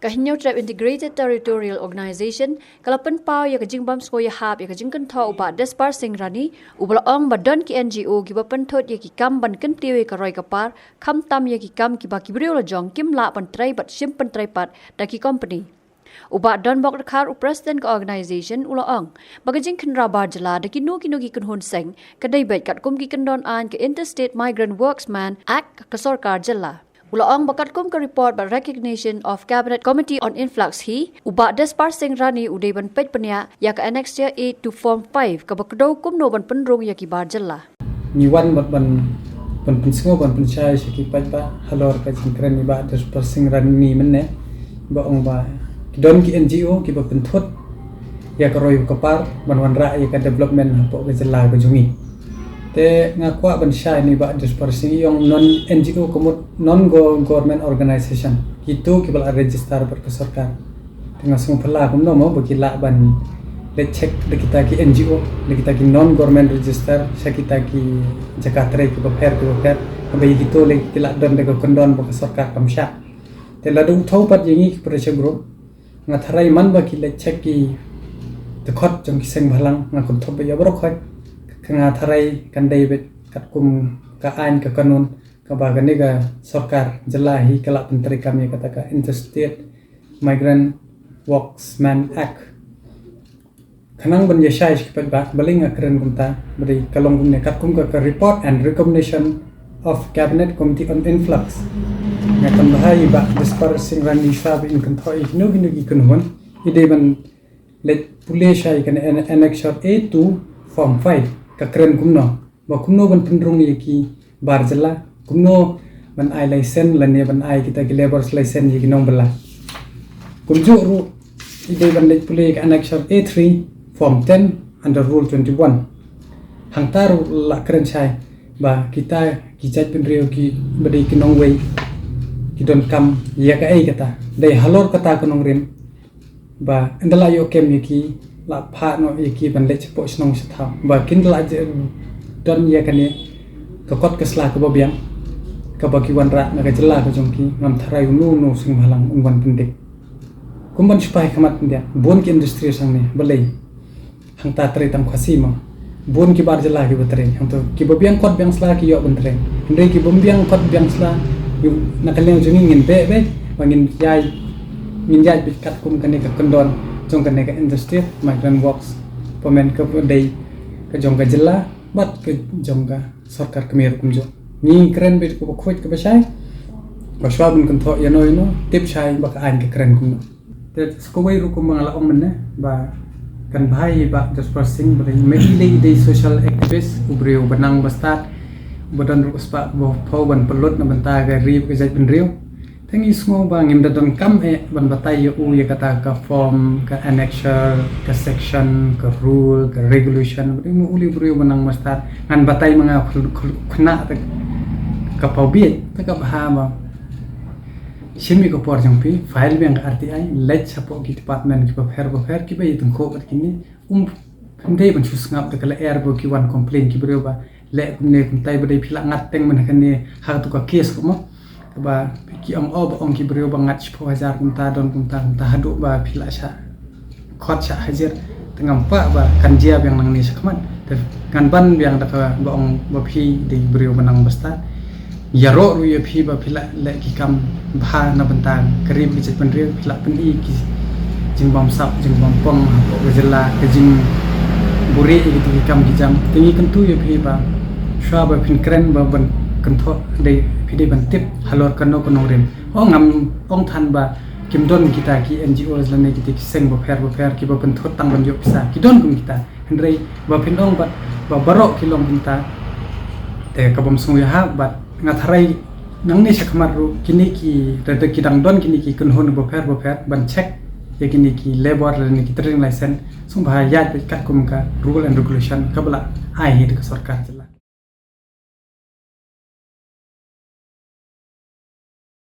Kahinyo Tribe Integrated Territorial Organization kalapan pau ya kajing bam skoya hab ya kajing kan tho uba despar singrani ubalaong badon ki NGO ki bapan thot ya ki kam ban kan tiwe ka roi kapar kham tam ya ki kam ki ba ki brio la jong kim la pan trai bat sim pan trai pat da ki company uba don bok khar president ka organization ulaong bagajing kan rabar jala da ki no ki kan hon seng kadai bet kat kum ki kan don an ka Interstate Migrant Worksman Act ka sarkar jala Ulaong bakat kum ka report by recognition of Cabinet Committee on Influx hi uba despar singrani uday ban pet panya ya ka annexure 8 to form 5 ka bakdo kum no ban penrung ya ki barjalla ni wan ban pensingo ban penchai ki pat ba halor ka jingkran ni ba despar singrani ni menne ba ong ba don ki NGO ki ba penthot ya ka roi ka par ban wan ra ya ka development hapo ka jalla ka jungi te ngakwa ban shai ni ba despar sing yung non NGO komot non government organization itu ki bal register ber ke sarkar tengah semua pela kum no mo bakila ban le check de kita ki NGO de kita ki non government register sa kita ki Jakarta ki ba per abai gitu le kila don de ko kondon ba ke sarkar kamsha te la du thau pat yingi ki pressure group ngatharai man ba ki le check ki de khot jong ki seng bhalang ngakon thop ya bro khoi nga tharai kan David kat kum ka ain ka kanun ka bagan ni ka sarkar jalahi kala penteri kami kata ka Interstate Migrant Worksman Act kanang ban yashai ki ba baling akren kumta bari kalong kum ne kat kum ka report and recommendation of Cabinet Committee on Influx nga kan bahai ba despar singrani shab in kan thoi no gi kunhon ide ban let pule shai kan annexure 8 to form 5 kakren kumno ba kumno ban pendrung yaki barjala kumno ban ai license lane ban ai kita ki laborers license yaki nong bala kumju ru ide ban let pule ka annexure A3 form 10 under rule 21 hangtar la kren chai ba kita ki chat penrio ki badi ki nong wei ki don kam ya ka ai kata dai halor kata kunong rim ba andala yo kem yaki la pha no yaki ban le chepo snong satha ba kin la don ya kane ka kot kasla ka bobiang ka baki wan ra na ka jela ka jongki ngam tharai no sing halang unwan pendik kumban spai khamat ndia bon ki industry sang ne balai hang ta tre tam khasi ma bon ki bar jela ki batre hang to ki bobiang kot biang sla ki yo ban tre ndai ki bombiang kot biang sla yu na kaleng jongi ngin be wangin yai bit kat kum kane ka kondon jong kan ka Interstate Migrant Works pemen ke dei ke jong ka jela bat ke jong ka sarkar kemer kumjo ni keren bit ko khoj ke basai ba shwabun kan tho yano tip shai ba ka an ke keren kum te sko wei ru kum ngala om ne ba kan bhai ba just passing ba me ile dei social activist ubreu banang bastat bodan ru spa bo pho ban pelot na banta ga rib ke jai ben riu Tengi semua bang yang datang kam ban batai u ya kata ka form ka annexure ka section ka rule ka regulation mu uli brio menang mastar ngan batai manga khna ka paubit ta ka bahama simi ko por jampi file bang RTI let sapo ki department ki fer ki ba yitung ko kat kini dei ban chus ngap ta kala air bo ki wan complain ki brio ba le ne kun tai ba dei phila ngat teng man kan ne ha tu ka case ko mo ba ki ong ki brio bangat 10,000 kunta don kunta hadu ba phila sha khot sha hajar tengam pa ba kanjia yang nang ni sakman kan ban yang da ba ong ba phi de brio banang basta yaro ru ye phi ba phila le ki kam bha na bantan karib ki chet penrio phila pen i ki jing bom sap jing bom pom ko jela ke jing buri ki ki kam ki jam tingi kan tu ye phi ba sha ba phin kren ba ban kan tho de pide ban tip halor kano konong rim ngam ong than ba kim don kita ki NGOs lane ki seng bo fer ki ba ban thot tang ban yo pisa ki don kum kita hendrei ba phin ong ba baro ki long kita te ka bom sung ya ha ba ngatharai nang ni sakmar ru kini ki rede ki dang don kini ki kun hon bo fer ban check ye kini ki labor lane ki training license sung ba ya kat kum ka rule and regulation ka bala ai hi de sarkar